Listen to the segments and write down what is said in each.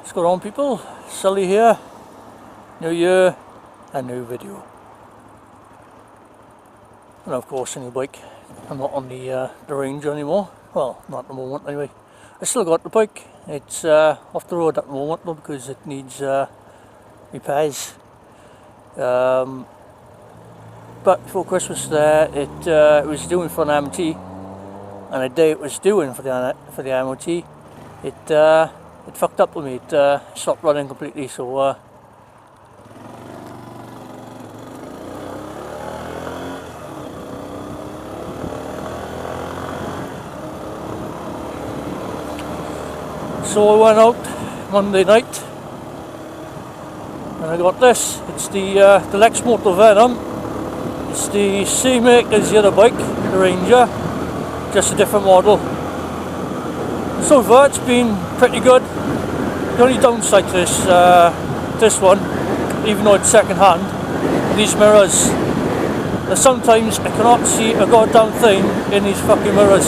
What's going on, people? Sully here. New year, a new video. And of course, a new bike. I'm not on the Ranger anymore. Well, not at the moment anyway. I still got the bike. It's off the road at the moment though because it needs repairs. But before Christmas there, it was due for an MOT, and the day it was due for the MOT, it fucked up with me. It stopped running completely. So I went out Monday night and I got this. It's the Lexmoto Venom. It's the same make as the other bike, the Ranger, just a different model. So far it's been pretty good. The only downside to this one, even though it's second hand, these mirrors. Sometimes I cannot see a goddamn thing in these fucking mirrors.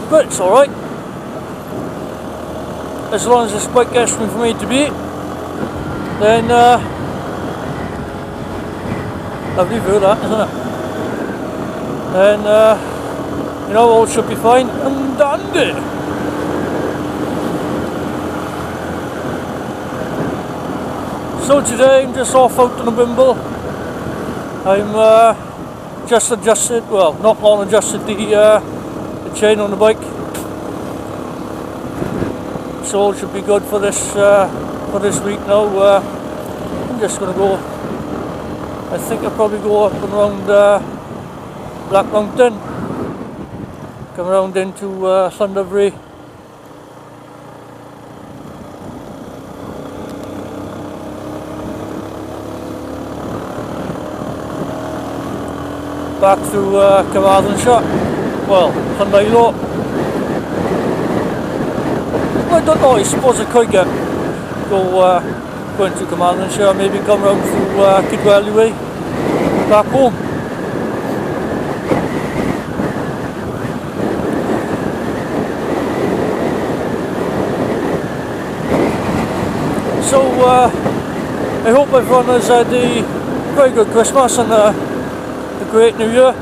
But it's alright. As long as this bike gets me from A to B, then lovely view that, isn't it? Then you know, all should be fine and dandy. So today I'm just off out on a bimble. I'm just adjusted, well, not long adjusted the chain on the bike. So all should be good for this week now. I'm just going to go, I think I'll probably go up and around Black Mountain, come around into Llandovery. Back through Carmarthenshire, well, Llandeilo. I don't know, I suppose I could go into Carmarthenshire, maybe come round through Kidwelly way, back home. So I hope everyone has had a very good Christmas and a great New Year.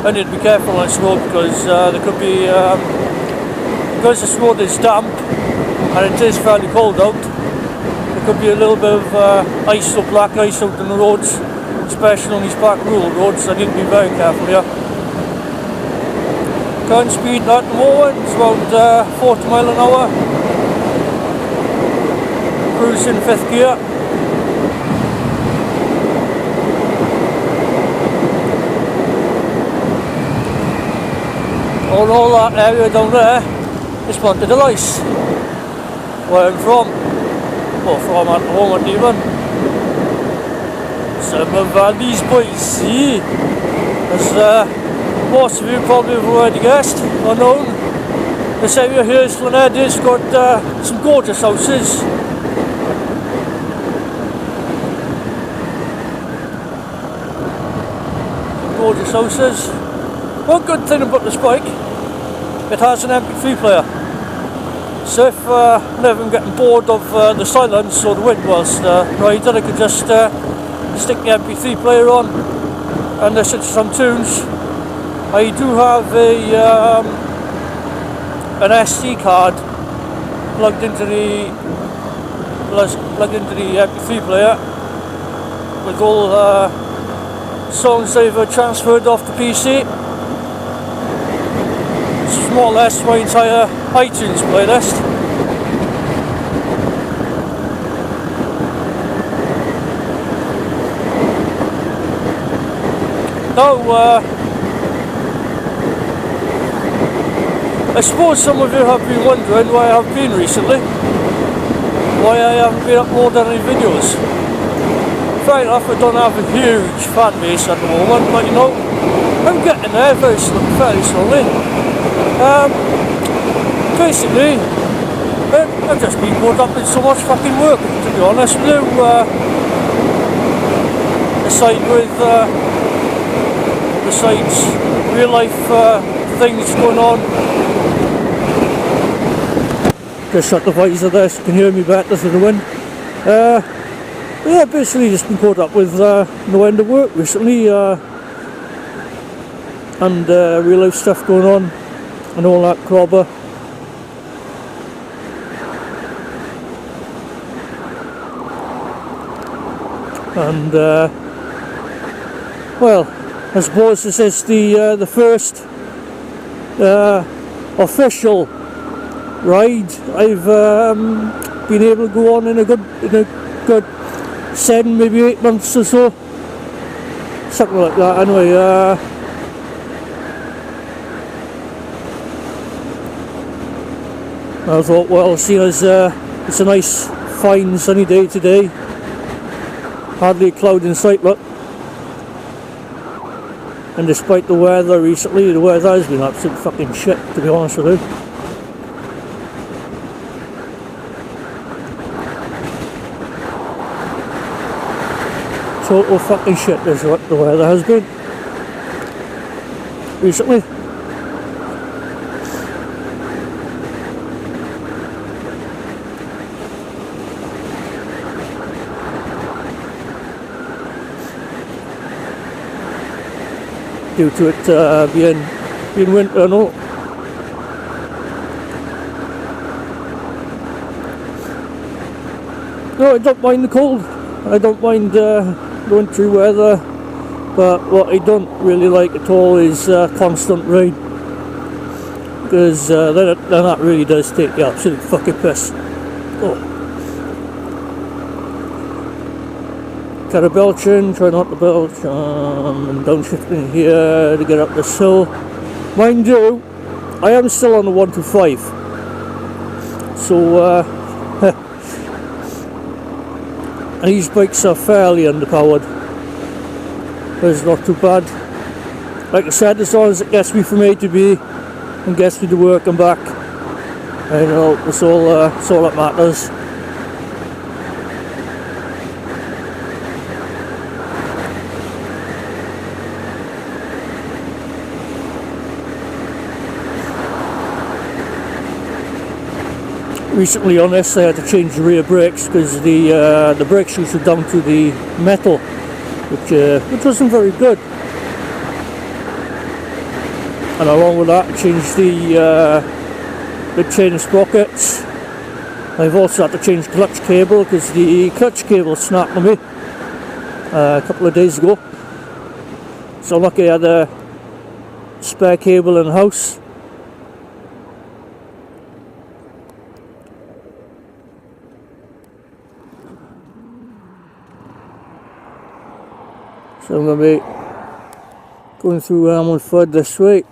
I need to be careful on this road because there could be because this road is damp and it is fairly cold out, there could be a little bit of ice or black ice out on the roads, especially on these back rural roads. I need to be very careful here. Current speed at the moment is around 40 miles an hour. Cruising 5th gear. All that area down there is planted with ice. Where I'm from, well, from at the moment even. Summer Valleys, boys, see? As most of you probably have already guessed or known, this area here is Llanedd. It's got some gorgeous houses. Gorgeous houses. One good thing about this bike, it has an MP3 player. So if never I'm getting bored of the silence or the wind whilst riding, I could just stick the MP3 player on and listen to some tunes. I do have an SD card plugged into the MP3 player with all songs they've transferred off the PC. It's more or less my entire iTunes playlist. Now, I suppose some of you have been wondering where I have been recently, why I haven't been uploading any videos. Fair enough, I don't have a huge fan base at the moment, but you know, I'm getting there fairly slowly. Basically, I've just been caught up in so much fucking work, to be honest with you. Besides real life things going on, just shut the visor there so you can hear me better through the wind. Yeah, basically just been caught up with no end of work recently, and real life stuff going on and all that clobber. And well, I suppose this is the first official ride I've been able to go on in a good 7, maybe 8 months or so, something like that. Anyway, I thought, well, seeing as it's a nice, fine, sunny day today, hardly a cloud in sight, look. And despite the weather recently, the weather has been absolute fucking shit, to be honest with you. Total fucking shit is what the weather has been recently. Due to it being winter and all. No, I don't mind the cold. I don't mind the wintry weather, but what I don't really like at all is constant rain, because then that really does take the absolute fucking piss. Oh. Got a belch in, try not to belch, and downshifting here to get up this hill. Mind you, I am still on the 125, so and these bikes are fairly underpowered, but it's not too bad. Like I said, as long as it gets me from A to B and gets me to work and back, you know, that's all that matters. Recently on this I had to change the rear brakes because the brake shoes were down to the metal, which wasn't very good. And along with that I changed the chain of sprockets. I've also had to change clutch cable because the clutch cable snapped on me a couple of days ago. So lucky I had a spare cable in the house. So I'm going to be going through Ammanford this way,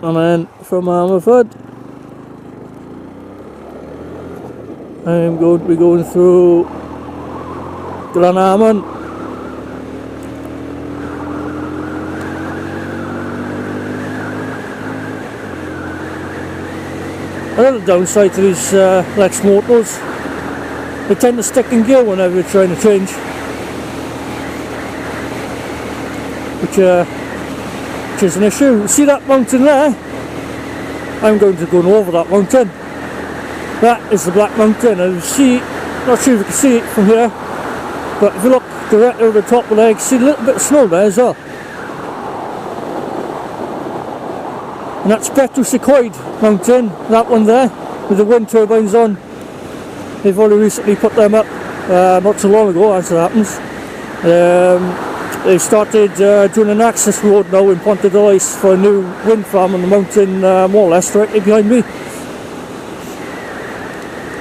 and then from Ammanford I'm going to be going through Glenarmon. Another downside to these Lex motors, they tend to stick in gear whenever you're trying to change. Which is an issue. See that mountain there? I'm going to go over that mountain. That is the Black Mountain. And see, not sure if you can see it from here, but if you look directly over the top of there, you can see a little bit of snow there as well. And that's Petrusecoid Mountain, that one there, with the wind turbines on. They've only recently put them up, not so long ago, as it happens. They started doing an access road now in Ponta d'Olice for a new wind farm on the mountain, more or less directly behind me.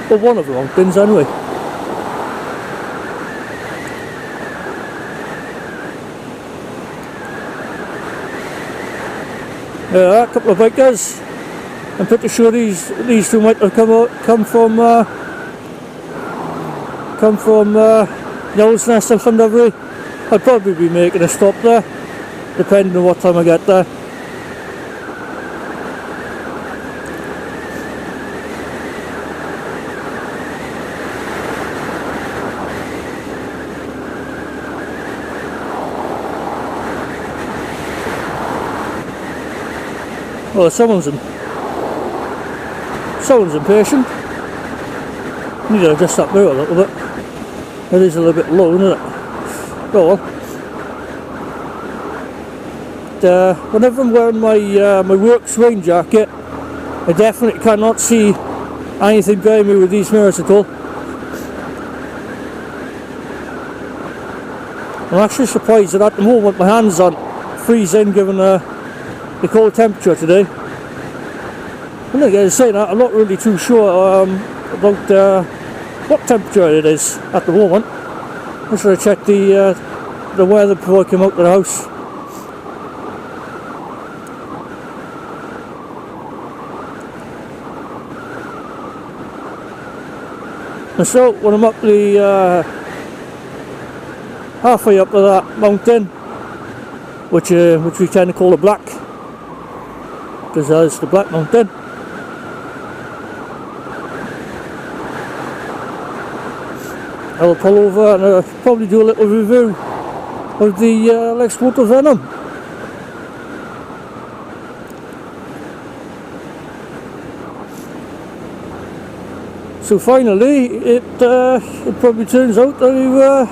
Well, one of the mountains anyway. A couple of bikers. I'm pretty sure these two might have come from Owl's Nest and Llandovery. I'd probably be making a stop there, depending on what time I get there. Well, someone's impatient. Need to adjust that mirror a little bit. It is a little bit low, isn't it? Oh well. Whenever I'm wearing my my works rain jacket, I definitely cannot see anything behind me with these mirrors at all. I'm actually surprised that at the moment my hands aren't freezing given the cold temperature today. And like I was saying, I'm not really too sure about what temperature it is at the moment. I should have checked the weather before I came out of the house. And so when I'm up the halfway up to that mountain, which we tend to call the Black, because that's the Black Mountain. I'll pull over and I'll probably do a little review of the Lex Motor Venom. So finally, it probably turns out that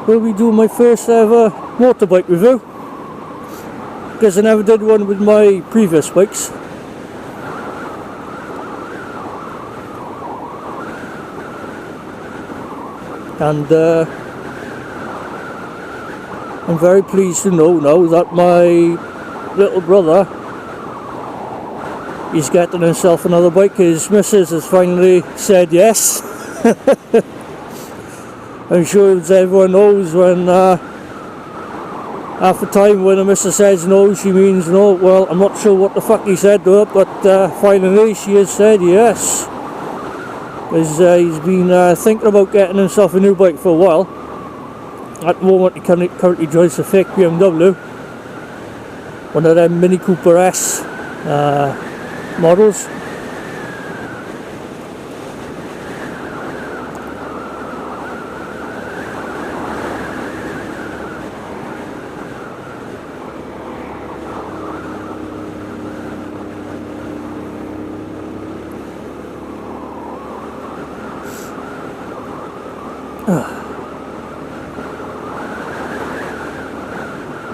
will be doing my first ever motorbike review, because I never did one with my previous bikes. And I'm very pleased to know now that my little brother is getting himself another bike. His missus has finally said yes. I'm sure as everyone knows, when half the time when a missus says no, she means no. Well, I'm not sure what the fuck he said to her, but finally she has said yes. Because he's been thinking about getting himself a new bike for a while. At the moment he currently drives a fake BMW, one of them Mini Cooper S models.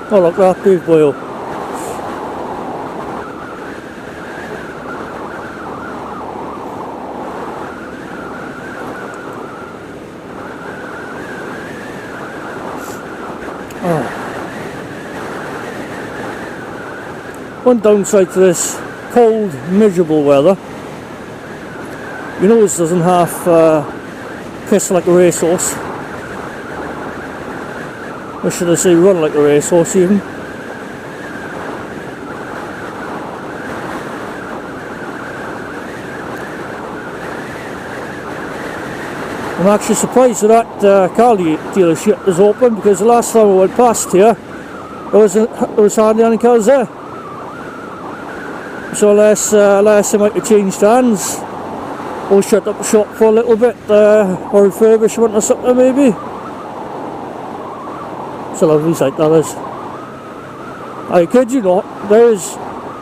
Oh look, that big boil. One downside to this cold, miserable weather, you know, this doesn't half piss like a racehorse. Or should I say run like a racehorse even. I'm actually surprised that car dealership is open, because the last time I went past here there was hardly any cars there. So unless they might have changed hands or shut up the shop for a little bit, or refurbishment or something maybe. It's a lovely sight that is. I kid you not, there is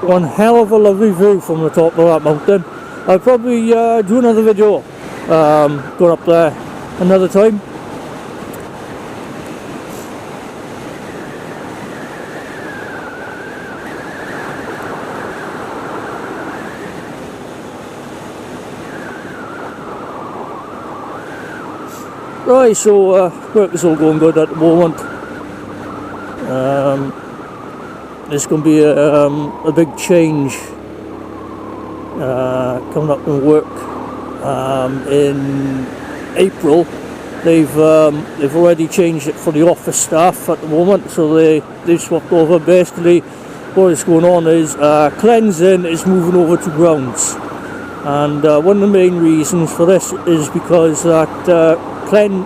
one hell of a lovely view from the top of that mountain. I'll probably do another video going up there another time. Right, so work is all going good at the moment. There's going to be a big change coming up in work in April. They've already changed it for the office staff at the moment, so they've swapped over. Basically what is going on is cleansing is moving over to grounds, and one of the main reasons for this is because that Clen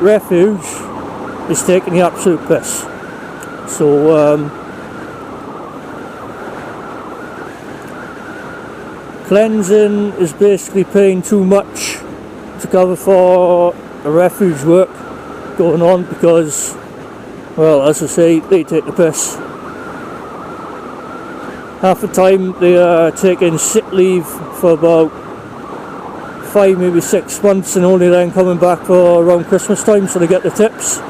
Refuge is taking the absolute piss. So cleansing is basically paying too much to cover for the refuge work going on, because, well, as I say, they take the piss. Half the time they are taking sick leave for about 5, maybe 6 months, and only then coming back for around Christmas time so they get the tips.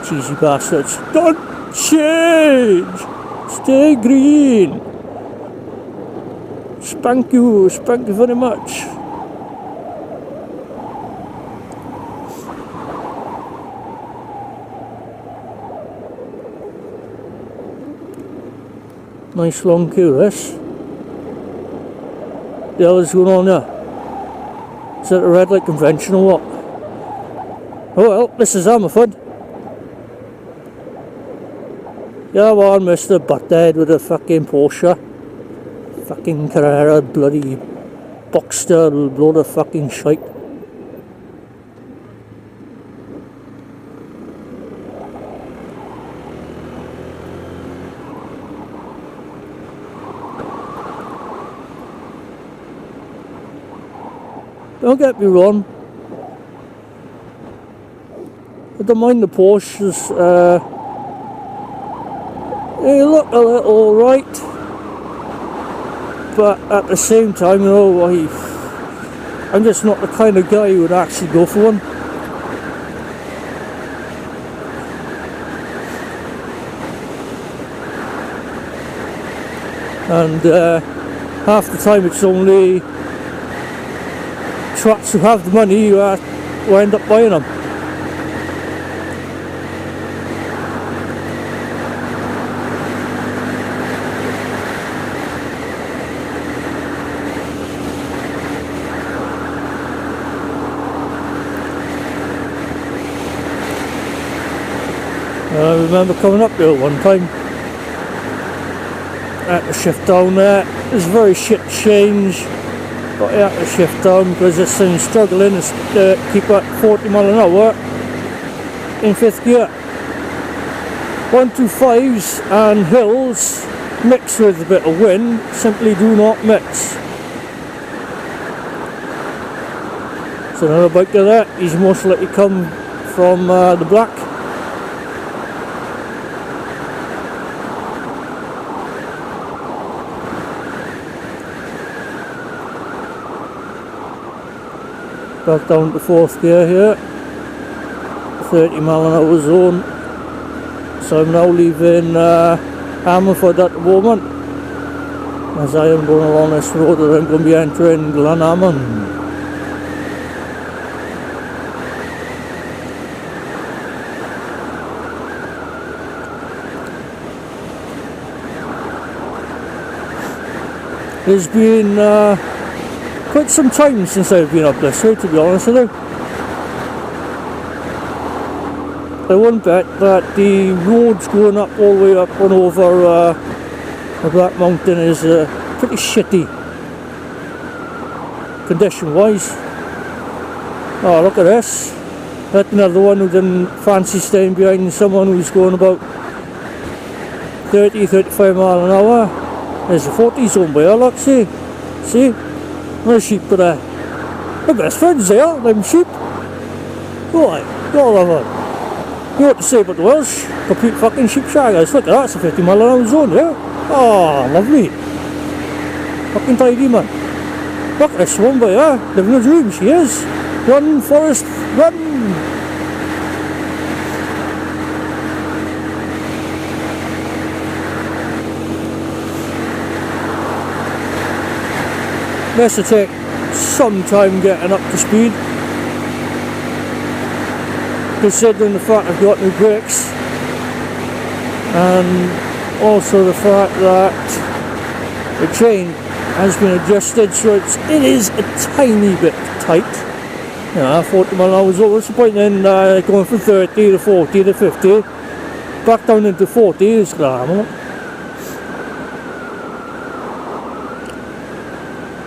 Cheesy bastards. Don't change! Stay green! Spank you very much. Nice long queue, this. The hell is going on there? Is that a red light convention or what? Oh well, this is Ammerford. Yeah, well, Mr. Butthead with a fucking Porsche. Fucking Carrera, bloody Boxster, load of fucking shite. Don't get me wrong, I don't mind the Porsches, they look a little alright, but at the same time, you know, I'm just not the kind of guy who would actually go for one. And half the time it's only twats who have the money who end up buying them. I remember coming up there one time at the shift down there. It was a very shit change, but I had to shift down because this thing's struggling to keep at 40 mile an hour in 5th gear. 125s and hills mixed with a bit of wind simply do not mix. So another biker there, he's most likely come from the black. Back down to 4th gear here, 30 mile an hour zone. So I'm now leaving Ammerford at the moment, as I am going along this road that I'm going to be entering Glenhammond. There's been quite some time since I've been up this way, to be honest with you. I wouldn't bet that the roads going up all the way up and over the Black Mountain is pretty shitty condition wise. Oh, look at this. That's another one who didn't fancy staying behind someone who's going about 30-35 mile an hour. There's a 40 zone by here, look, see? There's sheep there. My best friends there, them sheep. Right, all of them. You know what to say about the Welsh? Complete fucking sheep shaggers. Look at that, it's a 50 mile an hour zone, yeah? Oh, lovely. Fucking tidy, man. Look at this one by here, living a dream, she is. Run, Forest, run! This will take some time getting up to speed, considering the fact I've got new brakes, and also the fact that the chain has been adjusted so it is a tiny bit tight. You know, 40 mile an hour zone. What's the point in going from 30 to 40 to 50, back down into 40 is glamour.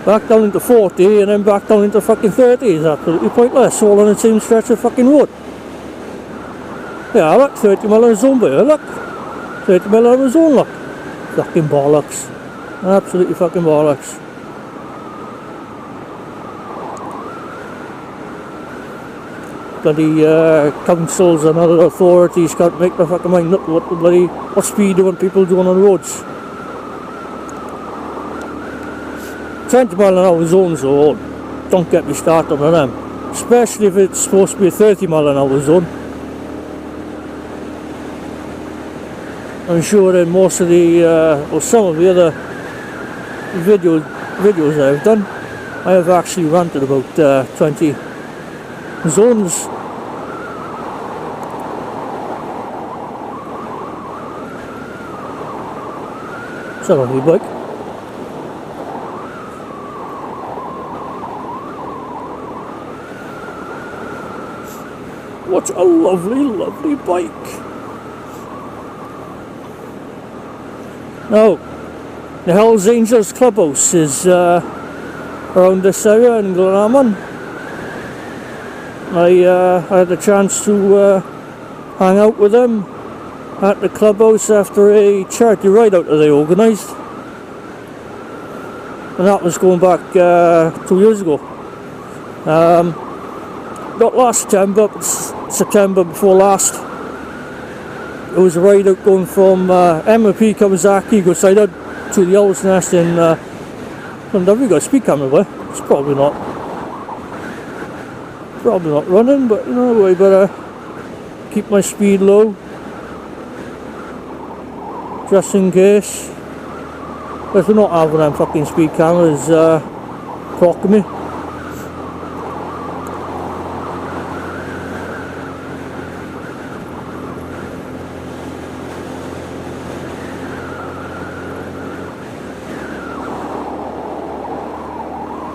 Back down into 40 and then back down into fucking 30 is absolutely pointless, all on the same stretch of fucking road. Yeah, look, 30 mile an hour zone by here, look. 30 mile an hour zone, look. Fucking bollocks. Absolutely fucking bollocks. Bloody councils and other authorities can't make their fucking mind up what speed they want people doing on the roads. 20 mile an hour zones are don't get me started on them. Especially if it's supposed to be a 30 mph zone. I'm sure in most of the, or some of the other videos I've done, I have actually ranted about 20 zones. It's a lovely bike. What a lovely, lovely bike. Now, the Hells Angels clubhouse is around this area in Glenalmond. I had a chance to hang out with them at the clubhouse after a charity ride out that they organised, and that was going back 2 years ago. Not last September, but September before last. It was a ride out going from MOP Kawasaki Gosided to the Owl's Nest in have we got a speed camera there? It's probably not running, but you know, I better keep my speed low just in case, because we're not having them fucking speed cameras clocking me.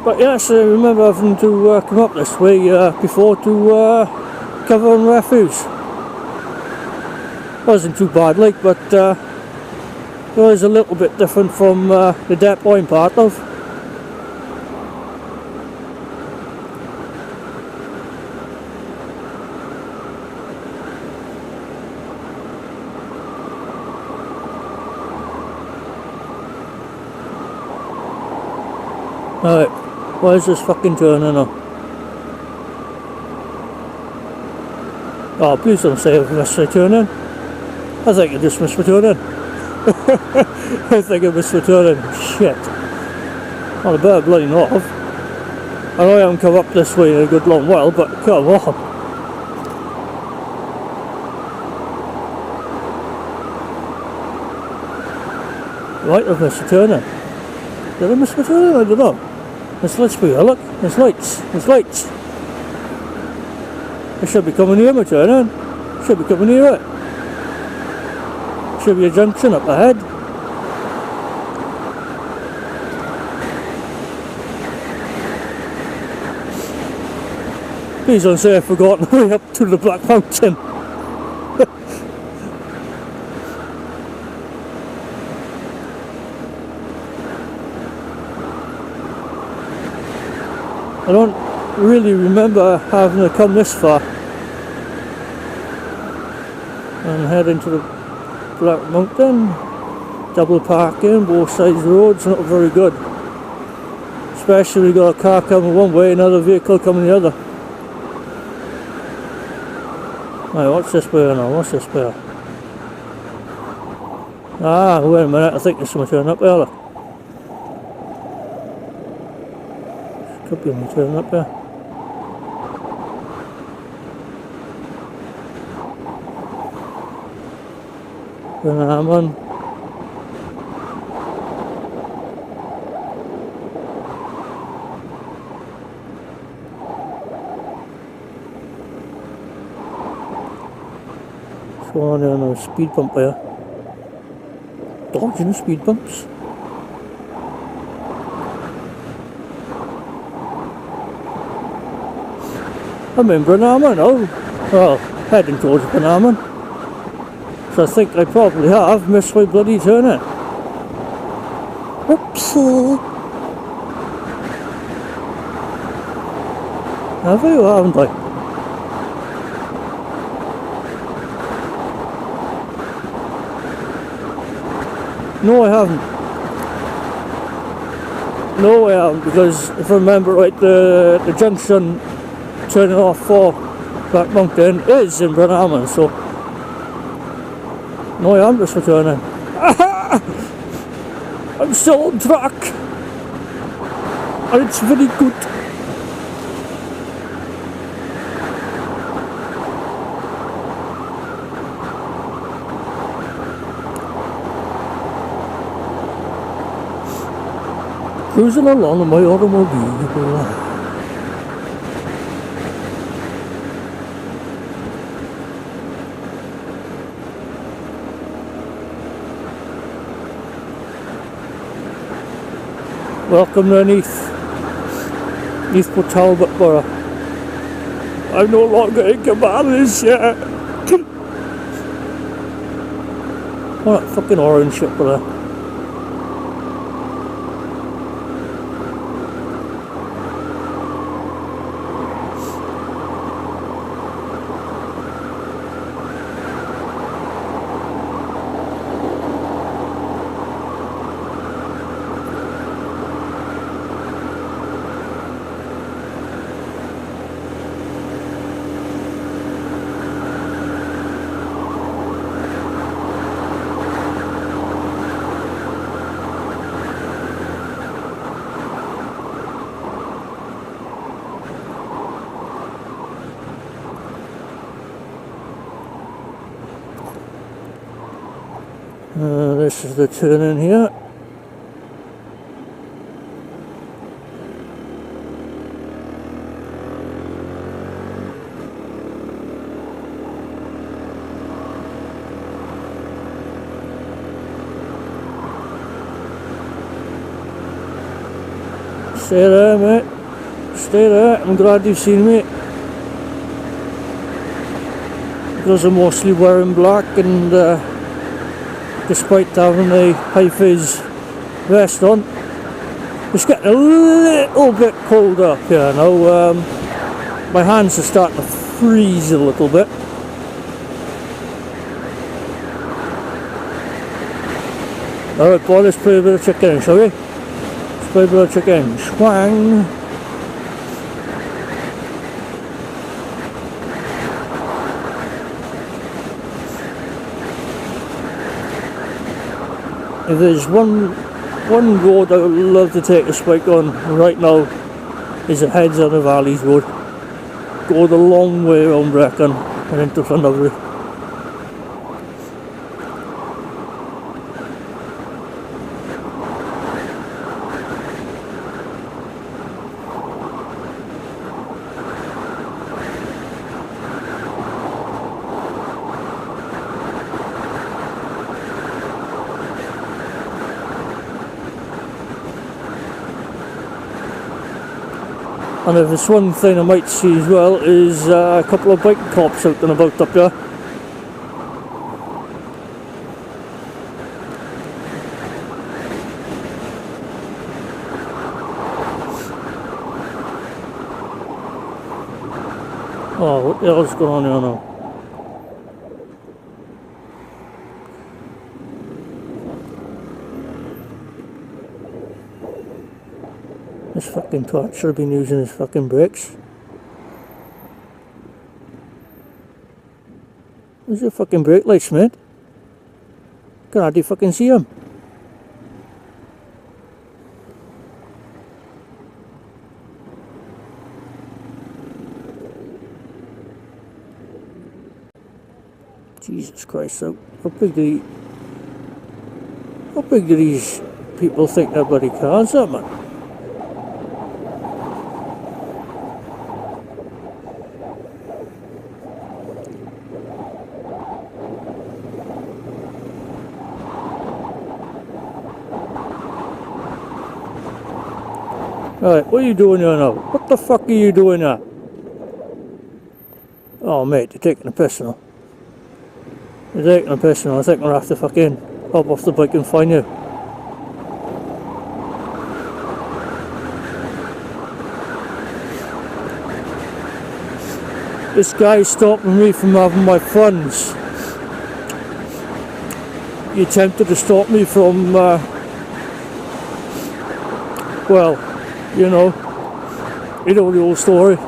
But yes, I remember having to come up this way before to Cavan Refuge. Wasn't too bad, like, but it was a little bit different from the depot I'm part of. Alright. Why is this fucking turning now? Oh, please don't say I've missed my turning. I think I just missed my turning. I think I missed my turning. Shit. Well, I better bloody not have. I know I haven't come up this way in a good long while, but come on. Right, I've missed my turning. Did I miss my turning? I don't know. There's lights for you, look. There's lights. There's lights. I should be coming near my turn. Should be coming near it. Should be a junction up ahead. Please don't say I've forgotten the way up to the Black Mountain. I don't really remember having to come this far and head into the Black Mountain. Double parking, both sides of the roads, not very good. Especially when you got a car coming one way, another vehicle coming the other. Right, what's this way now? What's this way? Ah, wait a minute, I think there's something turning up there, look. Could be on the turn up there. Glenalmond. What's going on there? No speed bump there. Dodging speed bumps. I'm in Glenalmond now. Well, heading towards Glenalmond. So I think I probably have missed my bloody turn. Oops. Have I or haven't I? No, I haven't. No, I haven't, because if I remember right, the junction turning off for Black Mountain is in Glenalmond, so no, I am just returning. I'm still on track, and it's very good. cruising along in my automobile. Welcome to Neath Port Talbot Borough. I'm no longer in command of this yet. What fucking orange ship for that? This is the turn in here. Stay there, mate. Stay there. I'm glad you've seen me. Because I'm mostly wearing black and despite having a high-vis vest on, it's getting a little bit cold up here now. My hands are starting to freeze a little bit. Alright boy, let's play a bit of chicken, shall we? Let's play a bit of chicken. Swang! If there's one road I would love to take a spike on right now, is the Heads on the Valleys road. Go the long way around Brecon and into Llandovery. And if there's one thing I might see as well is a couple of bike cops out and about up there. Oh, what the hell's going on here now? This fucking twat should have been using his fucking brakes. Where's your fucking brake lights, mate? Can't hardly fucking see them. Jesus Christ, how big do these people think their bloody cars are, man? Alright, what are you doing here now? What the fuck are you doing here? Oh mate, you're taking a piss now. You're taking a piss now. I think I'll have to fucking hop off the bike and find you. This guy's stopping me from having my funds. He attempted to stop me from, well, you know the old story.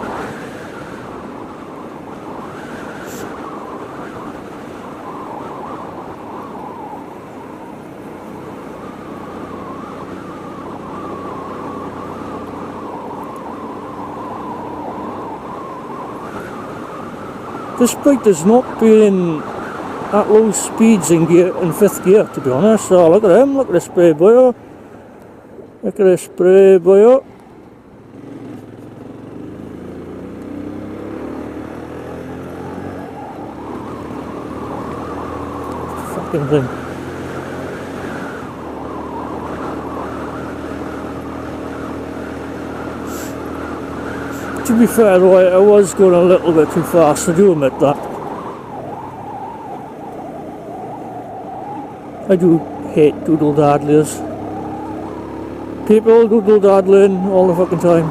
This bike does not be in at low speeds in fifth gear, to be honest. So look at him, look at this bad boy. Look at this spray boyo. Fucking thing. To be fair though, I was going a little bit too fast, I do admit that. I do hate doodle daddlers. People doodle daddling all the fucking time.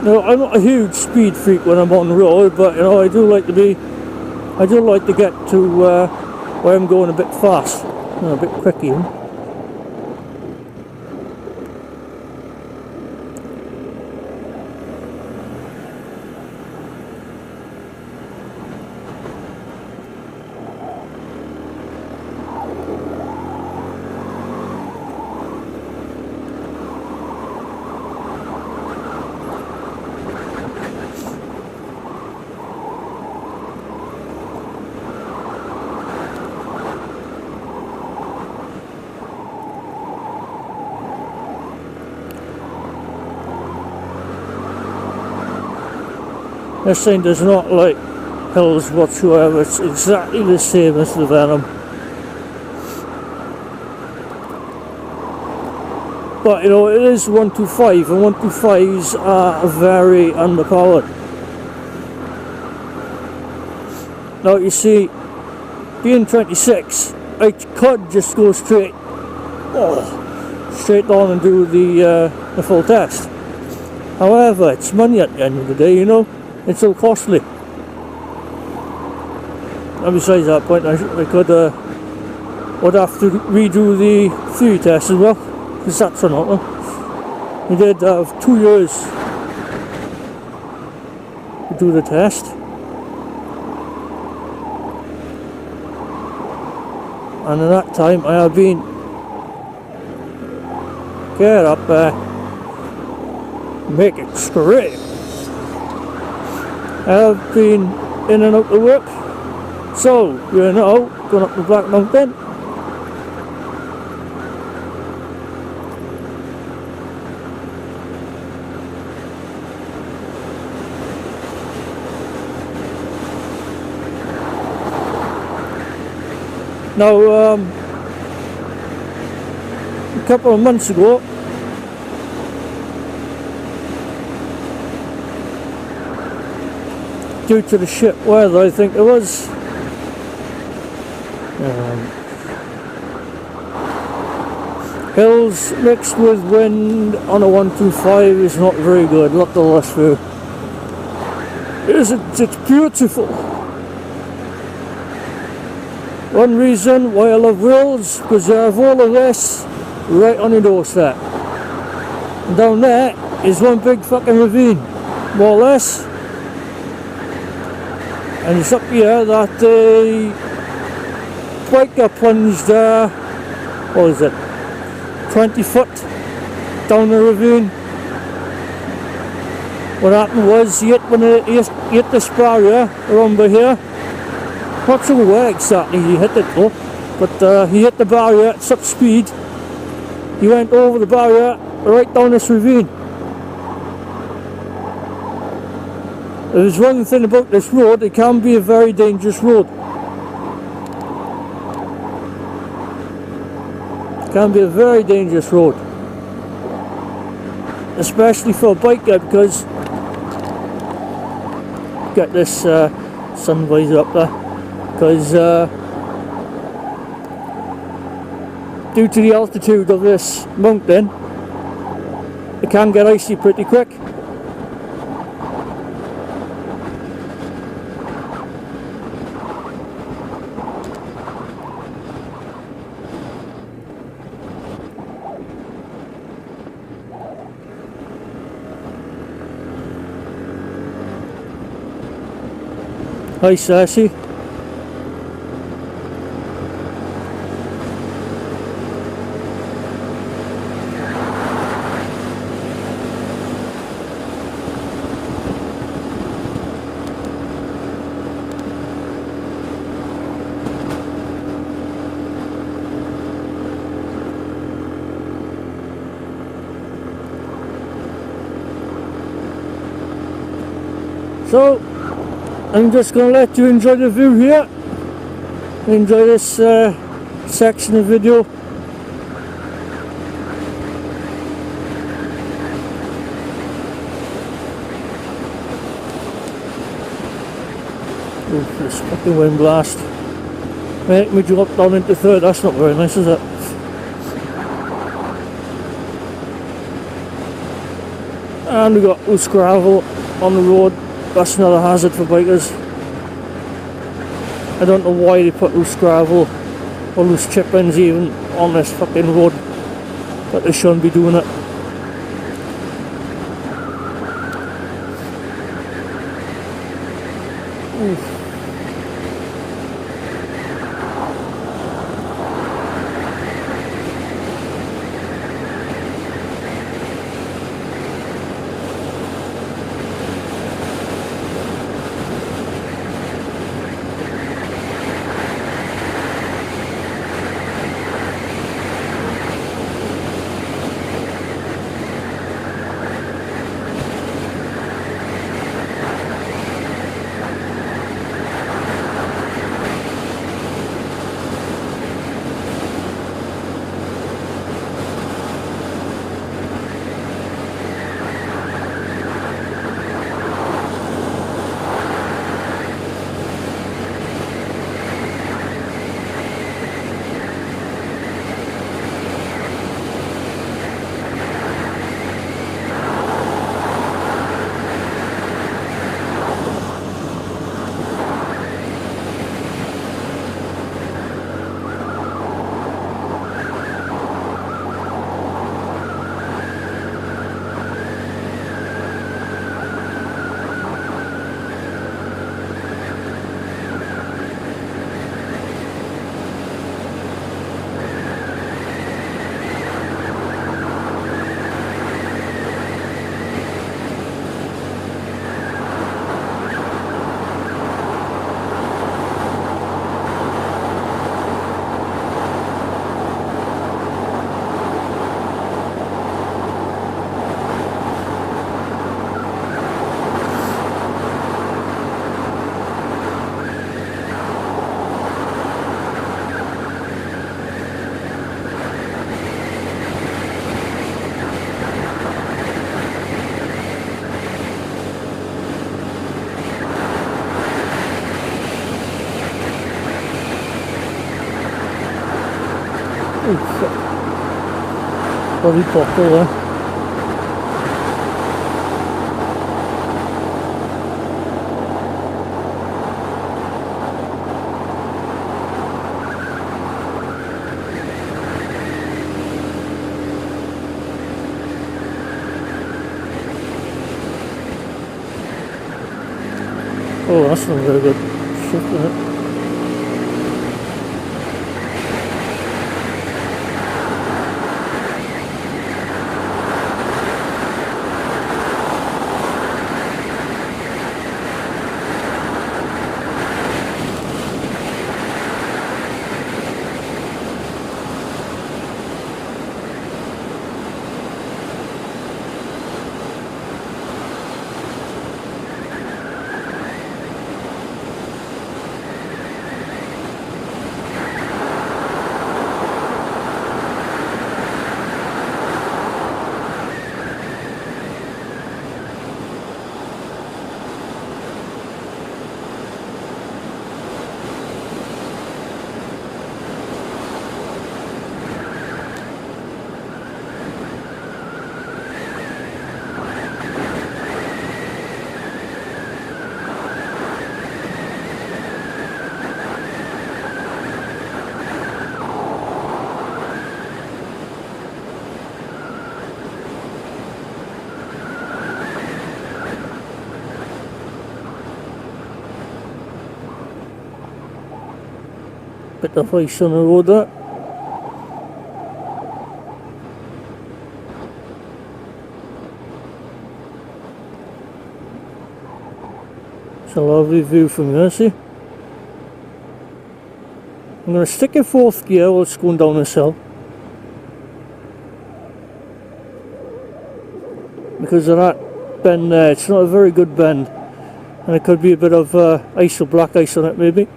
Now, I'm not a huge speed freak when I'm on the road, but you know, I do like to get to where I'm going a bit fast, you know, a bit quick even. This thing does not like hills whatsoever, it's exactly the same as the Venom. But you know, it is 125 and 125s are very underpowered. Now you see, being 26, I could just go straight on and do the full test. However, it's money at the end of the day, you know. It's so costly. And besides that point, I would have to redo the theory test as well, because that's for nothing. We did have 2 years to do the test. And in that time I have been get up there, make it straight. I've been in and out of work, so you know, going up the Black Mountain. Now, a couple of months ago, due to the shit weather, I think it was, hills mixed with wind on a 125 is not very good, not the less view. It's beautiful. One reason why I love Wales, because you have all of this right on your doorstep. And down there is one big fucking ravine, more or less. And it's up here that the biker plunged, what is it, 20 foot down the ravine. What happened was he hit this barrier around by here. Not sure where exactly he hit it though, but he hit the barrier at such speed, he went over the barrier right down this ravine. There's one thing about this road, it can be a very dangerous road. It can be a very dangerous road. Especially for a biker, because get this sun visor up there, because due to the altitude of this mountain, it can get icy pretty quick. Hi Sassy. So I'm just going to let you enjoy the view here, enjoy this section of video. Oh, this fucking wind blast. Make me drop down into third, that's not very nice, is it? And we got loose gravel on the road. That's another hazard for bikers. I don't know why they put loose gravel or loose chip ends even on this fucking road, but they shouldn't be doing it. Oof. Oh shit. Bloody bottle there. Oh, that's not very good shift, is it? Bit of ice on the road there. It's a lovely view from here, see? I'm going to stick in fourth gear while it's going down this hill, because of that bend there. It's not a very good bend. And it could be a bit of ice or black ice on it maybe.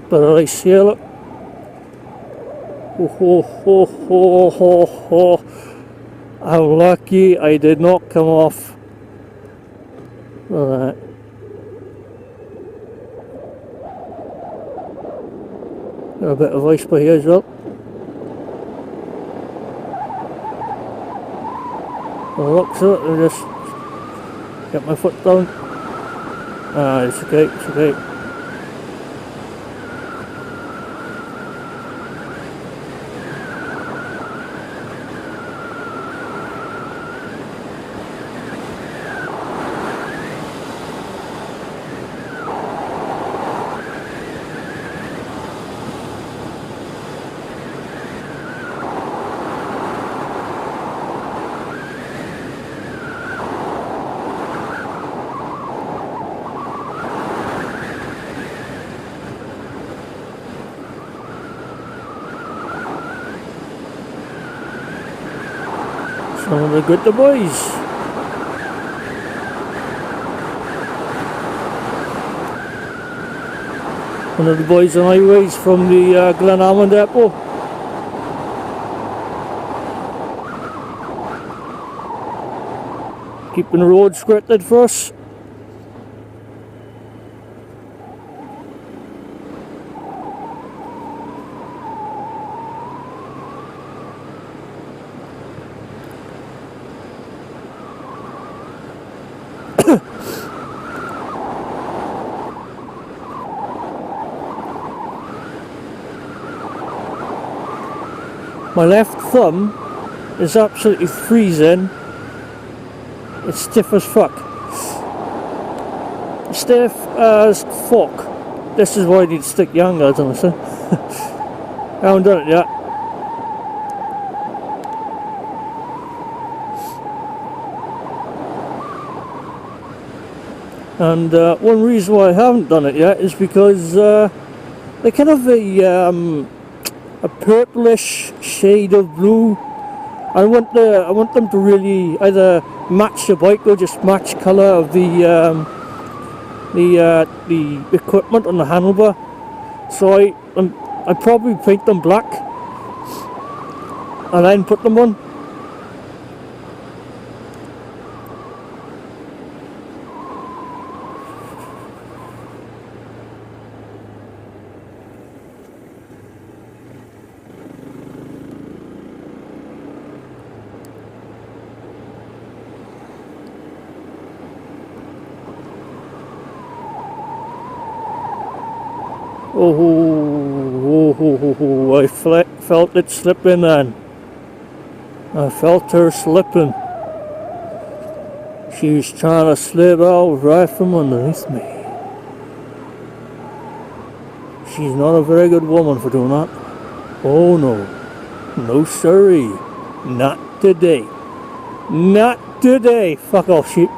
But at least here, look. Oh, ho, ho, ho, ho, ho. I'm lucky I did not come off. Look at that. Got a bit of ice by here as well. Well, look, so I'll just get my foot down. Ah, it's okay, it's okay. Some of the good the boys. One of the boys on highways from the Glenalmond depot. Keeping the road scripted for us. My left thumb is absolutely freezing. It's stiff as fuck. Stiff as fuck. This is why I need to stick young guards on this thing. I haven't done it yet. And one reason why I haven't done it yet is because they kind of a purplish shade of blue. I want them to really either match the bike or just match colour of the equipment on the handlebar. So I probably paint them black and then put them on. Oh, I felt it slipping then. I felt her slipping. She was trying to slip out right from underneath me. She's not a very good woman for doing that. Oh no. No siree. Not today. Not today. Fuck off, sheep.